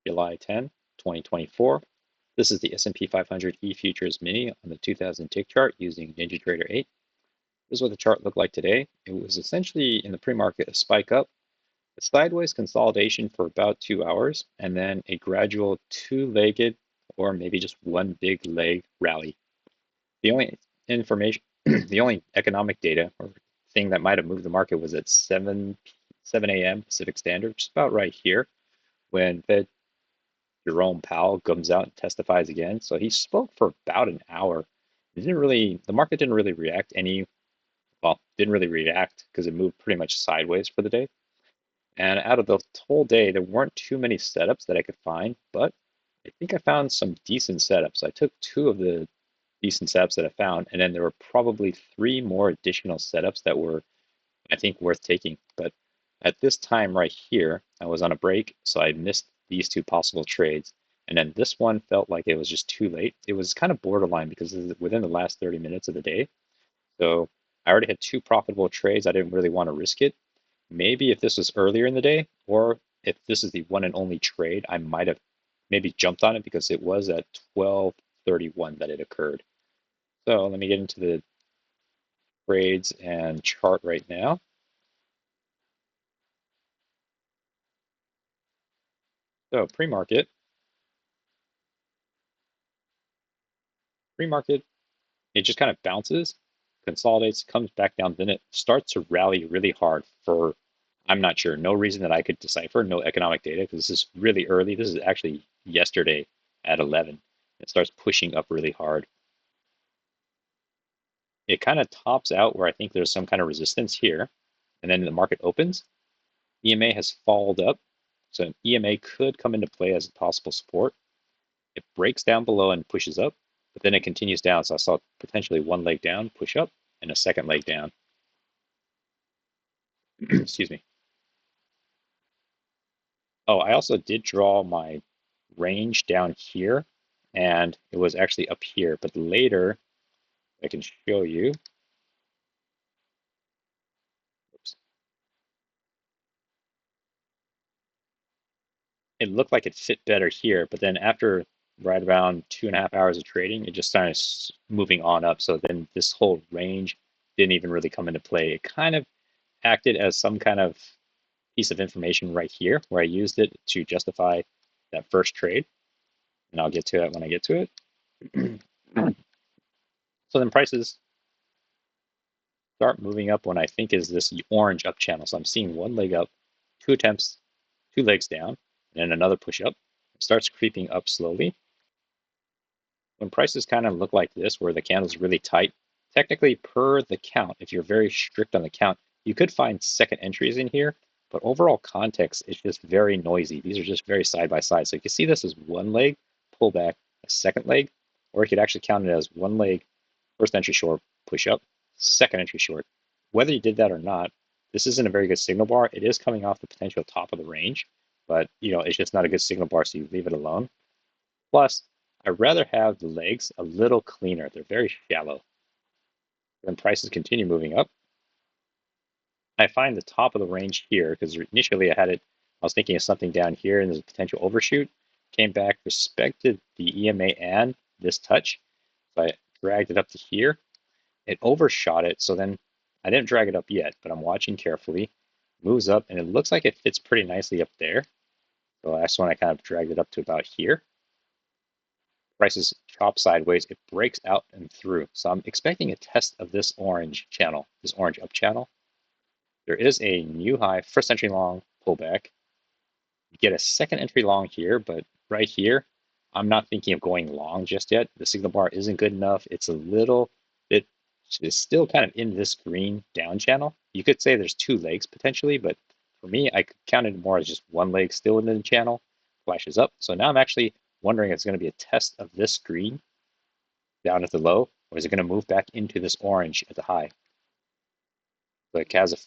July 10, 2024. This is the S&P 500 E-Futures Mini on the 2000 tick chart using NinjaTrader 8. This is what the chart looked like today. It was essentially in the pre-market a spike up, a sideways consolidation for about 2 hours, and then a gradual two-legged or maybe just one big leg rally. The only information, the only economic data or thing that might have moved the market was at 7 a.m. Pacific Standard, just about right here, when Fed Jerome Powell comes out and testifies again. So he spoke for about an hour. The market didn't really react didn't really react because it moved pretty much sideways for the day. And out of the whole day, there weren't too many setups that I could find, but I think I found some decent setups. I took 2 of the decent setups that I found, and then there were probably 3 more additional setups that were, I think, worth taking. But at this time right here, I was on a break, so I missed these 2 possible trades. And then this one felt like it was just too late. It was kind of borderline because it was within the last 30 minutes of the day. So I already had 2 profitable trades. I didn't really want to risk it. Maybe if this was earlier in the day, or if this is the one and only trade, I might have maybe jumped on it because it was at 12:31 that it occurred. So let me get into the trades and chart right now. So pre-market, it just kind of bounces, consolidates, comes back down, then it starts to rally really hard for, I'm not sure, no reason that I could decipher, no economic data, because this is really early. This is actually yesterday at 11. It starts pushing up really hard. It kind of tops out where I think there's some kind of resistance here, and then the market opens. EMA has followed up, so EMA could come into play as a possible support. It breaks down below and pushes up, but then it continues down. So I saw potentially one leg down, push up, and a second leg down. Excuse me. Oh, I also did draw my range down here, and it was actually up here. But later, I can show you. Oops. It looked like it fit better here, but then after right around 2.5 hours of trading, it just started moving on up. So then this whole range didn't even really come into play. It kind of acted as some kind of piece of information right here where I used it to justify that first trade. And I'll get to it when I get to it. So then prices start moving up when I think is this orange up channel. So I'm seeing one leg up, 2 attempts, 2 legs down, and then another push up. It starts creeping up slowly. When prices kind of look like this, where the candle's really tight, technically per the count, if you're very strict on the count, you could find second entries in here, but overall context, it's just very noisy. These are just very side by side. So you can see this as one leg, pull back, a second leg, or you could actually count it as one leg, first entry short, push up, second entry short. Whether you did that or not, this isn't a very good signal bar. It is coming off the potential top of the range, but it's just not a good signal bar, so you leave it alone. Plus, I'd rather have the legs a little cleaner. They're very shallow. When prices continue moving up, I find the top of the range here, because initially I was thinking of something down here and there's a potential overshoot. Came back, respected the EMA and this touch. So I dragged it up to here. It overshot it, so then I didn't drag it up yet, but I'm watching carefully. Moves up, and it looks like it fits pretty nicely up there. So that's when I kind of dragged it up to about here. Prices chop sideways, it breaks out and through. So I'm expecting a test of this orange channel, this orange up channel. There is a new high, first entry long pullback. You get a second entry long here, but right here, I'm not thinking of going long just yet. The signal bar isn't good enough. It's still kind of in this green down channel. You could say there's 2 legs potentially, but for me, I could count it more as just one leg still in the channel, flashes up. So now I'm actually wondering if it's going to be a test of this green down at the low, or is it going to move back into this orange at the high? So it has a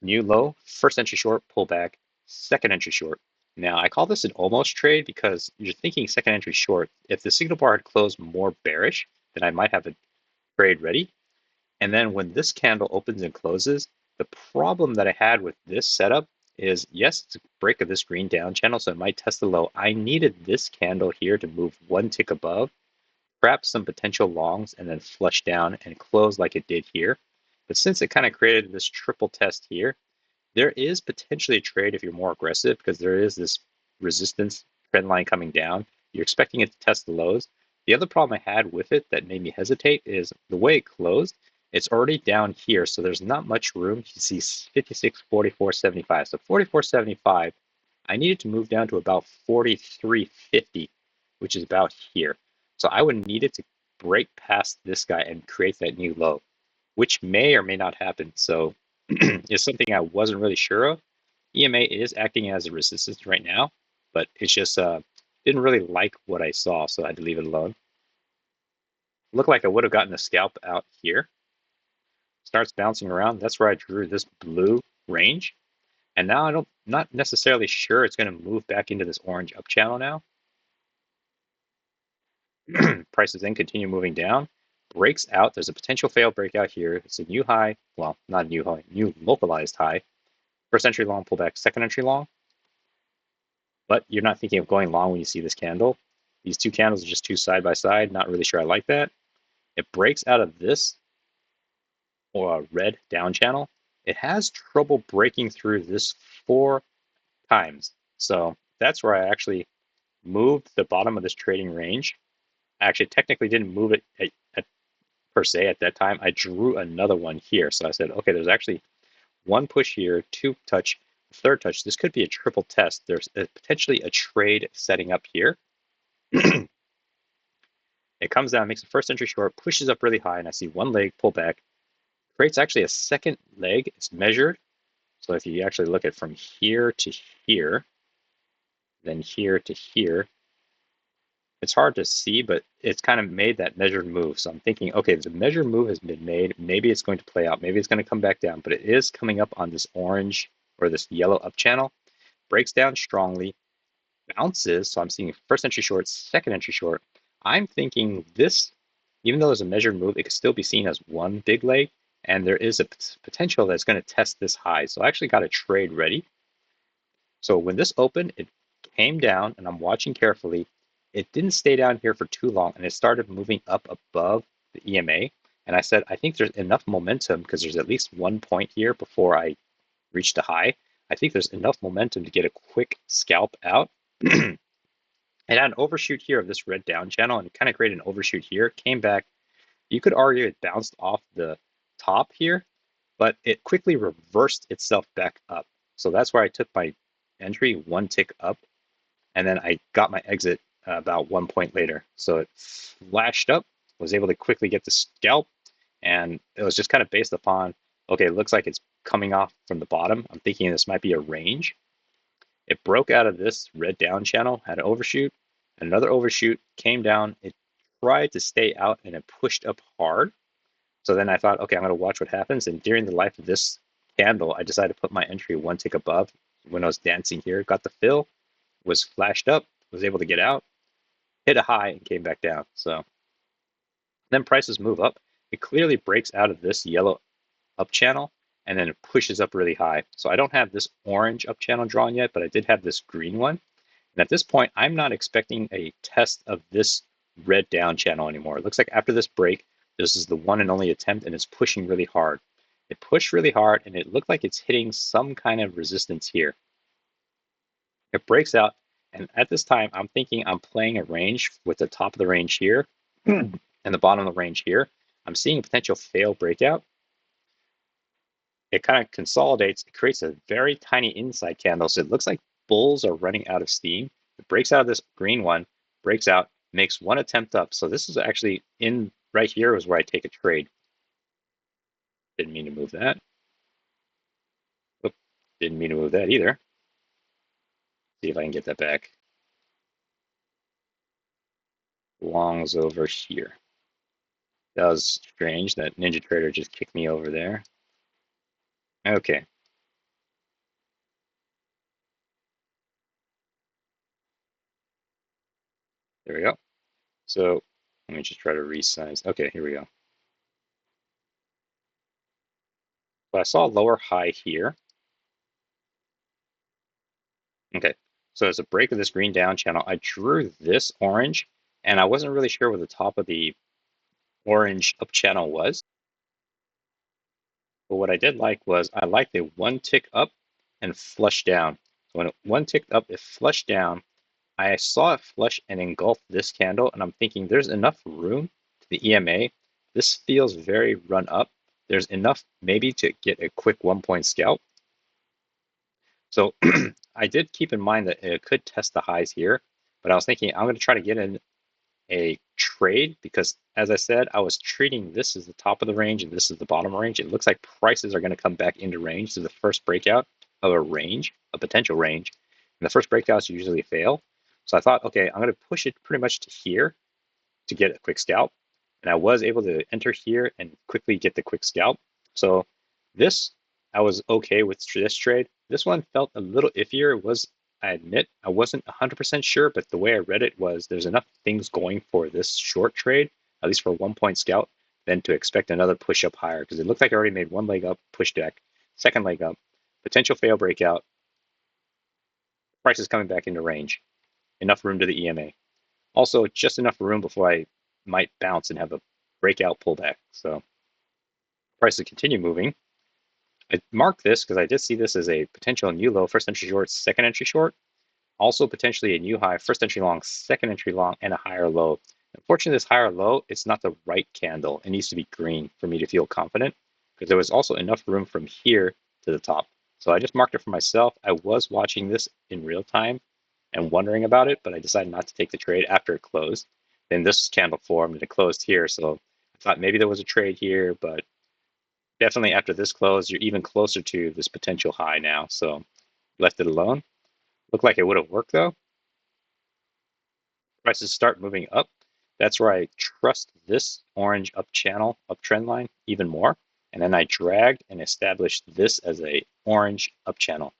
new low, first entry short, pullback, second entry short. Now I call this an almost trade because you're thinking second entry short. If the signal bar had closed more bearish, then I might have a trade ready. And then when this candle opens and closes, the problem that I had with this setup is, yes, it's a break of this green down channel, so it might test the low. I needed this candle here to move one tick above, perhaps some potential longs, and then flush down and close like it did here. But since it kind of created this triple test here, there is potentially a trade if you're more aggressive, because there is this resistance trend line coming down. You're expecting it to test the lows. The other problem I had with it that made me hesitate is the way it closed. It's already down here, so there's not much room. You see 56, 44.75. So 44.75, I needed to move down to about 43.50, which is about here. So I would need it to break past this guy and create that new low, which may or may not happen. So it's something I wasn't really sure of. EMA is acting as a resistance right now, but it's just didn't really like what I saw, so I had to leave it alone. Looked like I would have gotten a scalp out here. Starts bouncing around. That's where I drew this blue range. And now not necessarily sure it's going to move back into this orange up channel now. Prices then continue moving down. Breaks out. There's a potential failed breakout here. It's a new high. Well, not a new high, new localized high. First entry long pullback, second entry long. But you're not thinking of going long when you see this candle. These two candles are just two side by side. Not really sure I like that. It breaks out of this or a red down channel. It has trouble breaking through this 4 times. So that's where I actually moved the bottom of this trading range. I actually technically didn't move it per se at that time. I drew another one here. So I said, okay, there's actually one push here, two touch, third touch. This could be a triple test. There's potentially a trade setting up here. It comes down, makes a first entry short, pushes up really high, and I see one leg pull back. Creates actually a second leg. It's measured. So if you actually look at from here to here, then here to here, it's hard to see, but it's kind of made that measured move. So I'm thinking, okay, the measured move has been made. Maybe it's going to play out. Maybe it's going to come back down, but it is coming up on this orange or this yellow up channel. Breaks down strongly, bounces. So I'm seeing first entry short, second entry short. I'm thinking this, even though there's a measured move, it could still be seen as one big leg. And there is a potential that's going to test this high. So I actually got a trade ready. So when this opened, it came down, and I'm watching carefully. It didn't stay down here for too long, and it started moving up above the EMA. And I said, I think there's enough momentum, because there's at least 1 point here before I reach the high. I think there's enough momentum to get a quick scalp out. It had an overshoot here of this red down channel, and it kind of created an overshoot here. Came back. You could argue it bounced off the top here, but it quickly reversed itself back up. So that's where I took my entry one tick up, and then I got my exit about 1 point later. So it flashed up, was able to quickly get the scalp, and it was just kind of based upon, okay, it looks like it's coming off from the bottom. I'm thinking this might be a range. It broke out of this red down channel, had an overshoot, another overshoot, came down. It tried to stay out, and it pushed up hard. So then I thought, okay, I'm going to watch what happens. And during the life of this candle, I decided to put my entry one tick above. When I was dancing here, got the fill, was flashed up, was able to get out, hit a high, and came back down. So then prices move up. It clearly breaks out of this yellow up channel, and then it pushes up really high. So I don't have this orange up channel drawn yet, but I did have this green one. And at this point, I'm not expecting a test of this red down channel anymore. It looks like after this break, this is the one and only attempt, and it's pushing really hard. It pushed really hard, and it looked like it's hitting some kind of resistance here. It breaks out, and at this time, I'm thinking I'm playing a range with the top of the range here and the bottom of the range here. I'm seeing a potential fail breakout. It kind of consolidates. It creates a very tiny inside candle, so it looks like bulls are running out of steam. It breaks out of this green one, breaks out, makes one attempt up. So this is actually in right here is where I take a trade. Didn't mean to move that. Oop, didn't mean to move that either. See if I can get that back. Longs over here. That was strange that Ninja Trader just kicked me over there. Okay. There we go. So let me just try to resize. Okay, here we go. So I saw a lower high here. Okay, so as a break of this green down channel, I drew this orange, and I wasn't really sure where the top of the orange up channel was. But what I did like was I liked a one tick up and flush down. So when it one ticked up, it flushed down. I saw it flush and engulf this candle, and I'm thinking there's enough room to the EMA. This feels very run up. There's enough maybe to get a quick 1 point scalp. So I did keep in mind that it could test the highs here, but I was thinking I'm going to try to get in a trade because, as I said, I was treating this as the top of the range and this is the bottom range. It looks like prices are going to come back into range. So the first breakout of a range, a potential range, and the first breakouts usually fail. So I thought, okay, I'm going to push it pretty much to here to get a quick scalp. And I was able to enter here and quickly get the quick scalp. So this, I was okay with this trade. This one felt a little iffier. It was, I admit, I wasn't 100% sure, but the way I read it was there's enough things going for this short trade, at least for a 1 point scalp, than to expect another push up higher because it looked like I already made one leg up, push back, second leg up, potential fail breakout, price is coming back into range, enough room to the EMA. Also, just enough room before I might bounce and have a breakout pullback. So prices continue moving. I marked this because I did see this as a potential new low, first entry short, second entry short. Also potentially a new high, first entry long, second entry long, and a higher low. Unfortunately, this higher low, it's not the right candle. It needs to be green for me to feel confident because there was also enough room from here to the top. So I just marked it for myself. I was watching this in real time and wondering about it, but I decided not to take the trade after it closed. Then this candle formed and it closed here. So I thought maybe there was a trade here, but definitely after this close, you're even closer to this potential high now. So left it alone. Looked like it would have worked though. Prices start moving up. That's where I trust this orange up channel, up trend line even more. And then I dragged and established this as a orange up channel.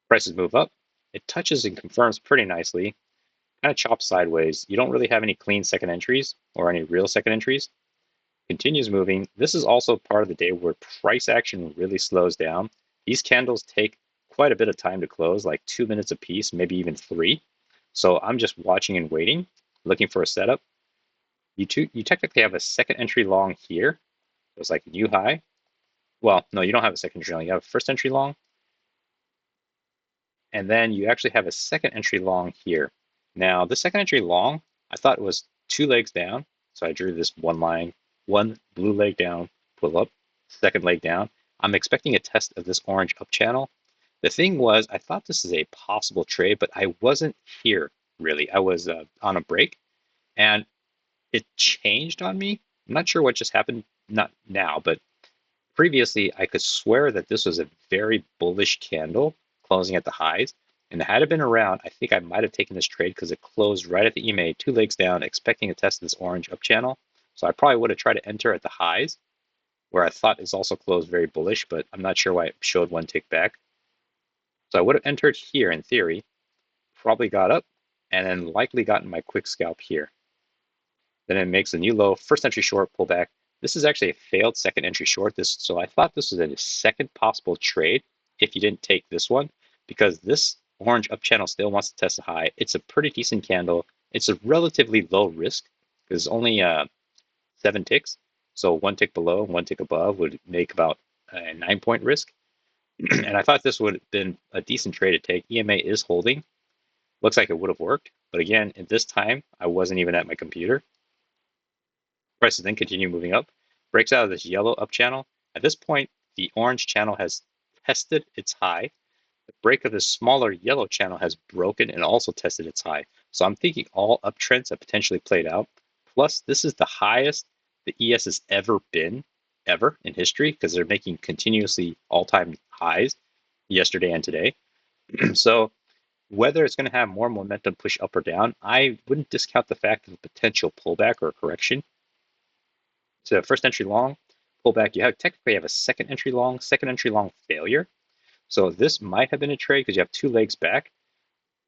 Prices move up. It touches and confirms pretty nicely. Kind of chops sideways. You don't really have any clean second entries or any real second entries. Continues moving. This is also part of the day where price action really slows down. These candles take quite a bit of time to close, like 2 minutes a piece, maybe even 3. So I'm just watching and waiting, looking for a setup. You technically have a second entry long here. It's like new high. Well, no, you don't have a second entry long. You have a first entry long, and then you actually have a second entry long here. Now, the second entry long, I thought it was 2 legs down, so I drew this one line, one blue leg down, pull up, second leg down. I'm expecting a test of this orange up channel. The thing was, I thought this is a possible trade, but I wasn't here really. I was on a break, and it changed on me. I'm not sure what just happened, not now, but previously, I could swear that this was a very bullish candle closing at the highs. And had it been around, I think I might have taken this trade because it closed right at the EMA, 2 legs down, expecting to test this orange up channel. So I probably would have tried to enter at the highs, where I thought it's also closed very bullish, but I'm not sure why it showed one tick back. So I would have entered here in theory, probably got up, and then likely gotten my quick scalp here. Then it makes a new low, first entry short, pullback. This is actually a failed second entry short. So I thought this was a second possible trade if you didn't take this one, because this orange up channel still wants to test a high. It's a pretty decent candle. It's a relatively low risk because it's only 7 ticks. So 1 tick below, 1 tick above would make about a 9-point risk. And I thought this would have been a decent trade to take. EMA is holding. Looks like it would have worked. But again, at this time, I wasn't even at my computer. Prices then continue moving up, breaks out of this yellow up channel. At this point, the orange channel has tested its high. The break of this smaller yellow channel has broken and also tested its high. So I'm thinking all uptrends have potentially played out. Plus, this is the highest the ES has ever been, ever in history, because they're making continuously all-time highs yesterday and today. So whether it's going to have more momentum push up or down, I wouldn't discount the fact of a potential pullback or correction. So first entry long, pullback, you technically have a second entry long failure. So this might have been a trade because you have 2 legs back.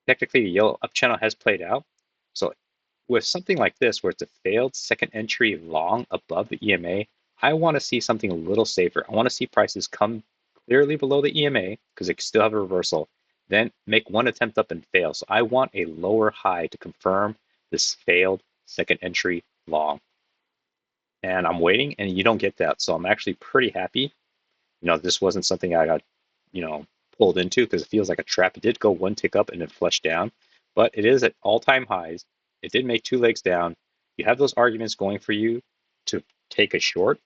Technically, the yellow up channel has played out. So with something like this, where it's a failed second entry long above the EMA, I want to see something a little safer. I want to see prices come clearly below the EMA because it can still have a reversal, then make one attempt up and fail. So I want a lower high to confirm this failed second entry long. And I'm waiting, and you don't get that. So I'm actually pretty happy. This wasn't something I got, pulled into because it feels like a trap. It did go one tick up and then flush down, but it is at all-time highs. It did make 2 legs down. You have those arguments going for you to take a short,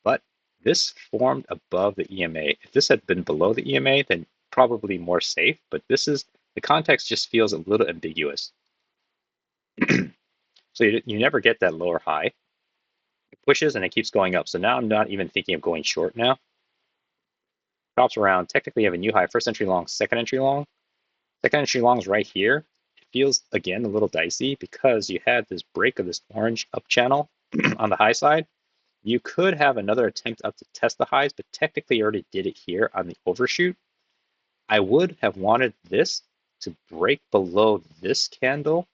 but this formed above the EMA. If this had been below the EMA, then probably more safe, but the context just feels a little ambiguous. So you never get that lower high. It pushes and it keeps going up. So now I'm not even thinking of going short now. Drops around. Technically, you have a new high. First entry long, second entry long. Second entry long is right here. It feels, again, a little dicey because you had this break of this orange up channel on the high side. You could have another attempt up to test the highs, but technically you already did it here on the overshoot. I would have wanted this to break below this candle,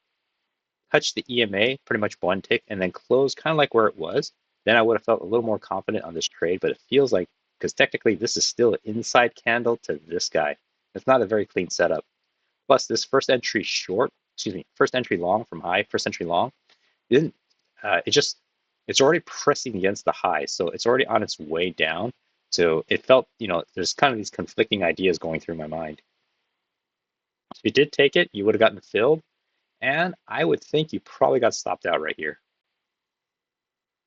touch the EMA pretty much one tick, and then close kind of like where it was. Then I would have felt a little more confident on this trade, but it feels like, because technically this is still an inside candle to this guy. It's not a very clean setup. Plus this first entry long from high, first entry long, didn't, it's already pressing against the high. So it's already on its way down. So it felt, there's kind of these conflicting ideas going through my mind. If you did take it, you would have gotten filled. And I would think you probably got stopped out right here.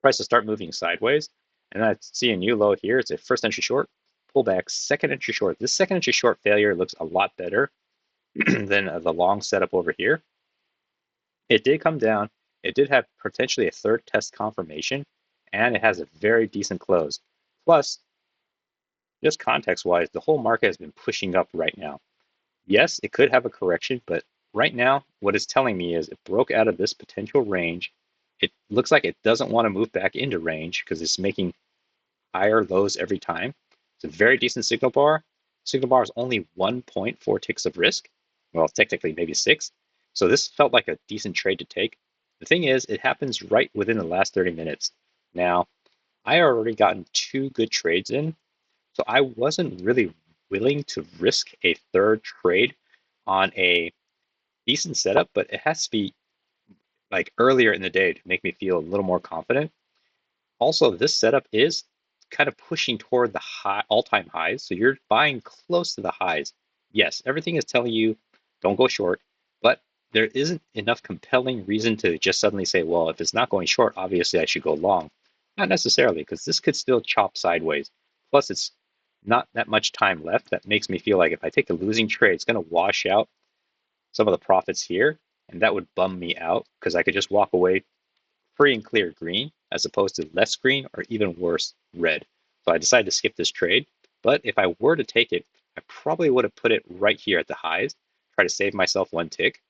Price will start moving sideways. And I see a new low here. It's a first entry short, pullback, second entry short. This second entry short failure looks a lot better than the long setup over here. It did come down. It did have potentially a third test confirmation, and it has a very decent close. Plus, just context-wise, the whole market has been pushing up right now. Yes, it could have a correction, but right now, what it's telling me is it broke out of this potential range. It looks like it doesn't want to move back into range because it's making higher lows every time. It's a very decent signal bar. Signal bar is only 1.4 ticks of risk. Well, technically maybe 6. So this felt like a decent trade to take. The thing is, it happens right within the last 30 minutes. Now, I already gotten 2 good trades in, so I wasn't really willing to risk a third trade on a decent setup, but it has to be like earlier in the day to make me feel a little more confident. Also, this setup is kind of pushing toward the high all-time highs, so you're buying close to the highs. Yes, everything is telling you don't go short, but there isn't enough compelling reason to just suddenly say, well, if it's not going short, obviously I should go long. Not necessarily, because this could still chop sideways. Plus, it's not that much time left. That makes me feel like if I take a losing trade, it's going to wash out some of the profits here, and that would bum me out because I could just walk away free and clear green as opposed to less green or even worse, red. So I decided to skip this trade. But if I were to take it, I probably would have put it right here at the highs, try to save myself 1 tick.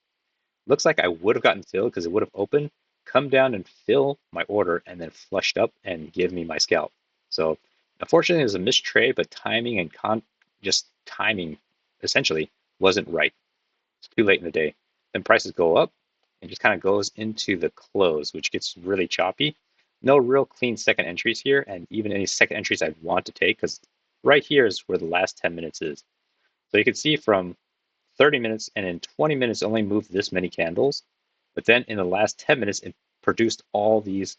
Looks like I would have gotten filled because it would have opened, come down and fill my order, and then flushed up and give me my scalp. So unfortunately, it was a missed trade, but timing and just timing essentially wasn't right. It's too late in the day. Then prices go up and just kind of goes into the close, which gets really choppy. No real clean second entries here, and even any second entries I'd want to take, because right here is where the last 10 minutes is. So you can see from 30 minutes and in 20 minutes only moved this many candles, but then in the last 10 minutes it produced all these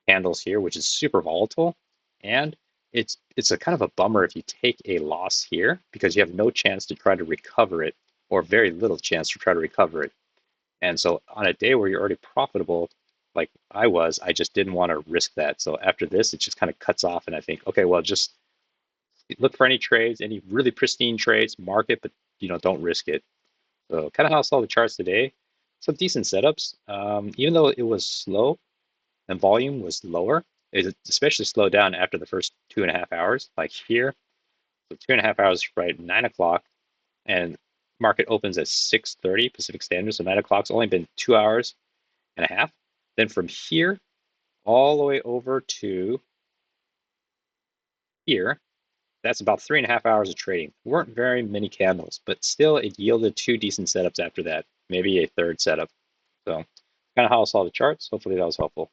candles here, which is super volatile, and it's a kind of a bummer if you take a loss here because you have no chance to try to recover it, or very little chance to try to recover it. And so on a day where you're already profitable, like I was, I just didn't want to risk that. So after this, it just kind of cuts off, and I think, okay, well, just look for any trades, any really pristine trades, market, but don't risk it. So kind of how I saw the charts today. Some decent setups, even though it was slow and volume was lower. It especially slowed down after the first 2.5 hours, like here. So 2.5 hours, right, 9 o'clock, and market opens at 6:30 Pacific Standard. So 9 o'clock's only been 2.5 hours. Then from here all the way over to here, that's about 3.5 hours of trading. Weren't very many candles, but still it yielded 2 decent setups after that, maybe a third setup. So kind of how I saw the charts. Hopefully that was helpful.